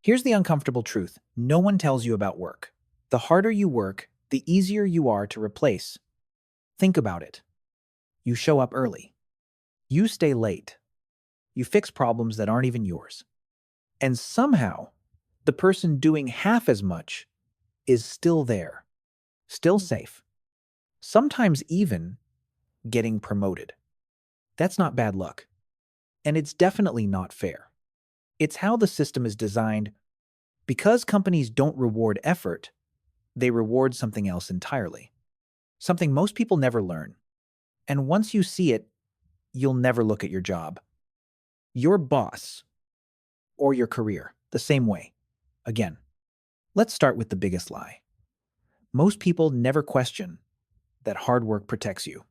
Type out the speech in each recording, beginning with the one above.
Here's the uncomfortable truth no one tells you about work. The harder you work, the easier you are to replace. Think about it. You show up early. You stay late. You fix problems that aren't even yours. And somehow, the person doing half as much is still there, still safe, sometimes even getting promoted. That's not bad luck. And it's definitely not fair. It's how the system is designed. Because companies don't reward effort, they reward something else entirely. Something most people never learn. And once you see it, you'll never look at your job, your boss, or your career the same way. Again, let's start with the biggest lie. Most people never question that hard work protects you.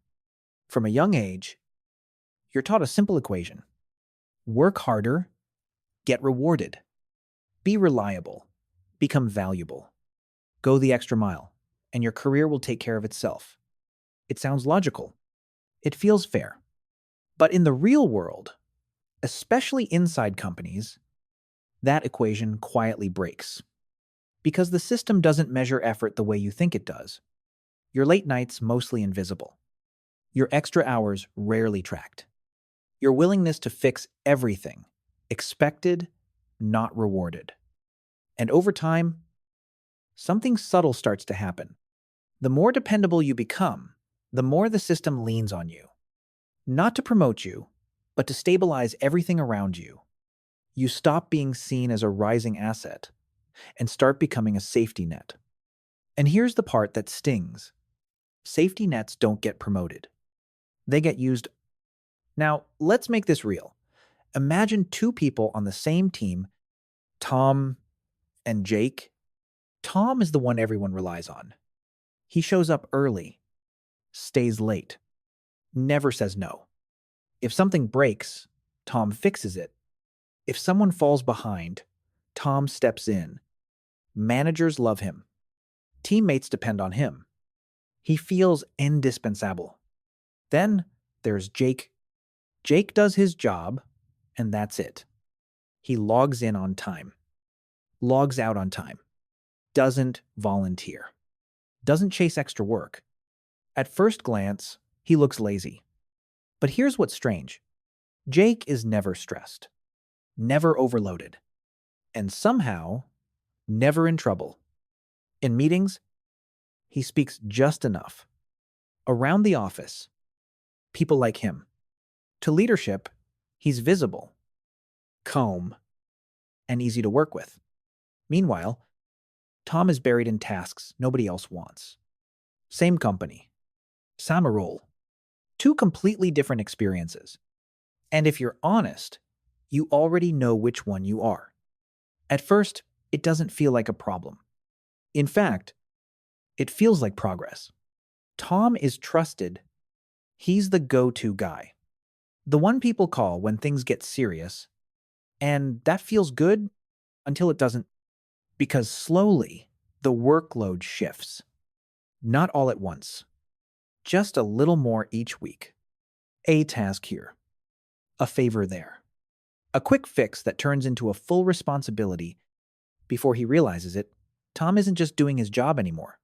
From a young age, you're taught a simple equation. Work harder, get rewarded. Be reliable, become valuable. Go the extra mile, and your career will take care of itself. It sounds logical. It feels fair. But in the real world, especially inside companies, that equation quietly breaks. Because the system doesn't measure effort the way you think it does. Your late nights mostly invisible. Your extra hours rarely tracked. Your willingness to fix everything expected, not rewarded. And over time, something subtle starts to happen. The more dependable you become, the more the system leans on you. Not to promote you, but to stabilize everything around you. You stop being seen as a rising asset and start becoming a safety net. And here's the part that stings. Safety nets don't get promoted. They get used. Now, let's make this real. Imagine two people on the same team, Tom and Jake. Tom is the one everyone relies on. He shows up early, stays late, never says no. If something breaks, Tom fixes it. If someone falls behind, Tom steps in. Managers love him. Teammates depend on him. He feels indispensable. Then there's Jake. Jake does his job, and that's it. He logs in on time, logs out on time, doesn't volunteer, doesn't chase extra work. At first glance, he looks lazy. But here's what's strange. Jake is never stressed, never overloaded, and somehow never in trouble. In meetings, he speaks just enough. Around the office, people like him. To leadership, he's visible, calm, and easy to work with. Meanwhile, Tom is buried in tasks nobody else wants. Same company, same role. Two completely different experiences. And if you're honest, you already know which one you are. At first, it doesn't feel like a problem. In fact, it feels like progress. Tom is trusted. He's the go-to guy. The one people call when things get serious. And that feels good until it doesn't. Because slowly, the workload shifts. Not all at once. Just a little more each week. A task here. A favor there. A quick fix that turns into a full responsibility. Before he realizes it, Tom isn't just doing his job anymore.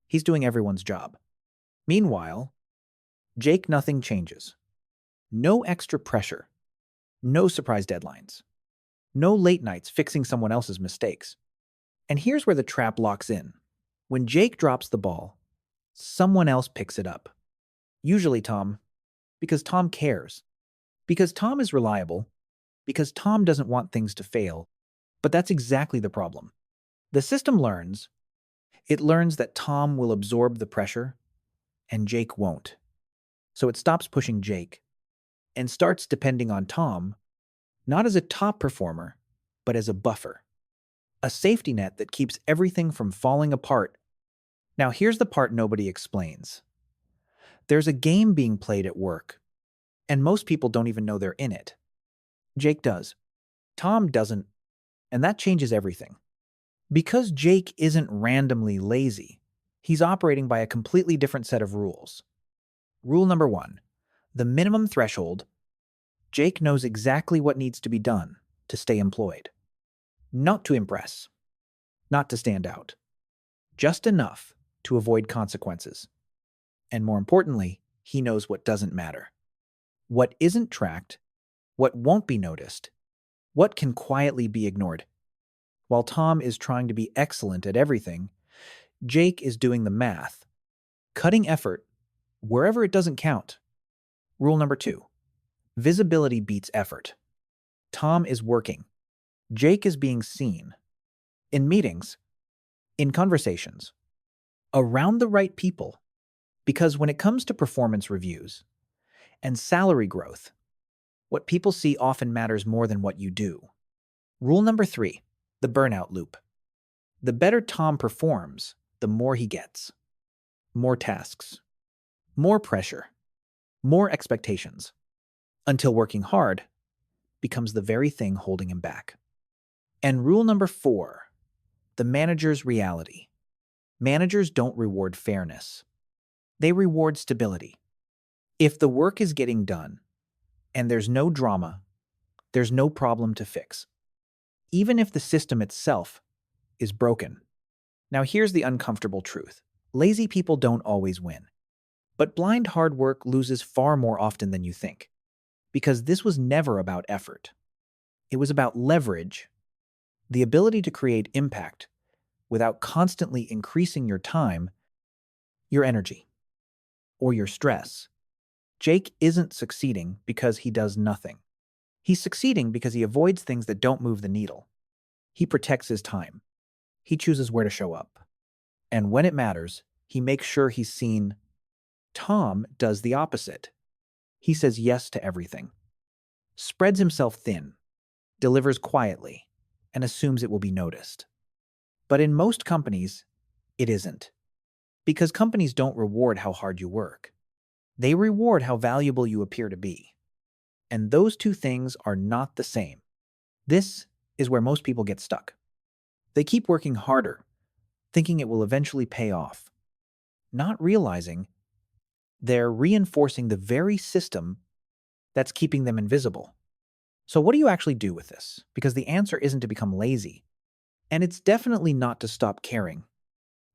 He's doing everyone's job. Meanwhile, Jake, nothing changes. No extra pressure. No surprise deadlines. No late nights fixing someone else's mistakes. And here's where the trap locks in. When Jake drops the ball, someone else picks it up. Usually Tom, because Tom cares. Because Tom is reliable. Because Tom doesn't want things to fail. But that's exactly the problem. The system learns. It learns that Tom will absorb the pressure, and Jake won't. So it stops pushing Jake, and starts depending on Tom, not as a top performer, but as a buffer. A safety net that keeps everything from falling apart. Now here's the part nobody explains. There's a game being played at work, and most people don't even know they're in it. Jake does. Tom doesn't, and that changes everything. Because Jake isn't randomly lazy, he's operating by a completely different set of rules. Rule number 1, the minimum threshold. Jake knows exactly what needs to be done to stay employed. Not to impress, not to stand out, just enough to avoid consequences. And more importantly, he knows what doesn't matter, what isn't tracked, what won't be noticed, what can quietly be ignored. While Tom is trying to be excellent at everything, Jake is doing the math, cutting effort wherever it doesn't count. Rule number 2: visibility beats effort. Tom is working. Jake is being seen. In meetings, in conversations, around the right people. Because when it comes to performance reviews and salary growth, what people see often matters more than what you do. Rule number 3: the burnout loop. The better Tom performs, the more he gets. More tasks, more pressure, more expectations, until working hard becomes the very thing holding him back. And rule number 4: the manager's reality. Managers don't reward fairness. They reward stability. If the work is getting done and there's no drama, there's no problem to fix, even if the system itself is broken. Now here's the uncomfortable truth. Lazy people don't always win. But blind hard work loses far more often than you think. Because this was never about effort. It was about leverage, the ability to create impact without constantly increasing your time, your energy, or your stress. Jake isn't succeeding because he does nothing. He's succeeding because he avoids things that don't move the needle. He protects his time. He chooses where to show up. And when it matters, he makes sure he's seen. Tom does the opposite. He says yes to everything, spreads himself thin, delivers quietly, and assumes it will be noticed. But in most companies, it isn't. Because companies don't reward how hard you work. They reward how valuable you appear to be. And those two things are not the same. This is where most people get stuck. They keep working harder, thinking it will eventually pay off, not realizing they're reinforcing the very system that's keeping them invisible. So what do you actually do with this? Because the answer isn't to become lazy, and it's definitely not to stop caring.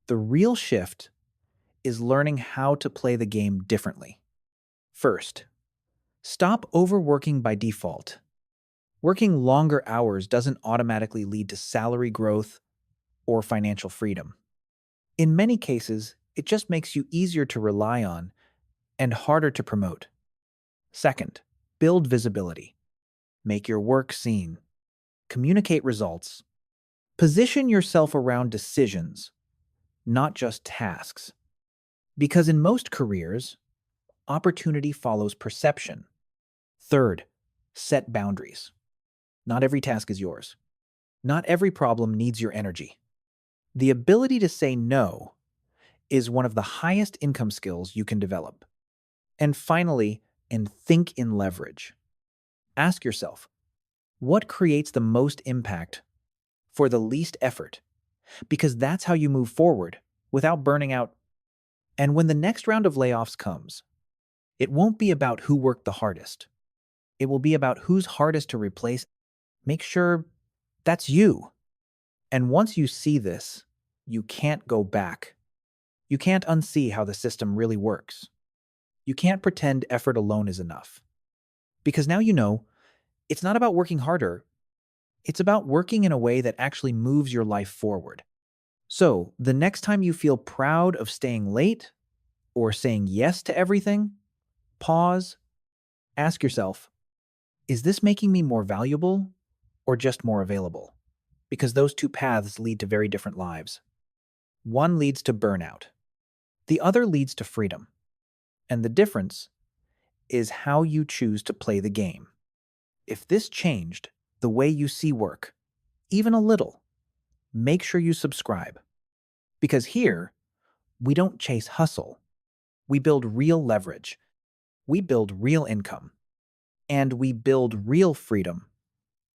The real shift is learning how to play the game differently. First, stop overworking by default. Working longer hours doesn't automatically lead to salary growth or financial freedom. In many cases, it just makes you easier to rely on and harder to promote. Second, build visibility. Make your work seen. Communicate results. Position yourself around decisions, not just tasks. Because in most careers, opportunity follows perception. Third, set boundaries. Not every task is yours. Not every problem needs your energy. The ability to say no is one of the highest income skills you can develop. And finally, think in leverage. Ask yourself, what creates the most impact for the least effort? Because that's how you move forward without burning out. And when the next round of layoffs comes, it won't be about who worked the hardest. It will be about who's hardest to replace. Make sure that's you. And once you see this, you can't go back. You can't unsee how the system really works. You can't pretend effort alone is enough. Because now you know, it's not about working harder. It's about working in a way that actually moves your life forward. So, the next time you feel proud of staying late or saying yes to everything, pause, ask yourself, is this making me more valuable or just more available? Because those two paths lead to very different lives. One leads to burnout. The other leads to freedom. And the difference is how you choose to play the game. If this changed the way you see work, even a little, make sure you subscribe. Because here, we don't chase hustle. We build real leverage. We build real income. And we build real freedom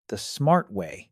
the smart way.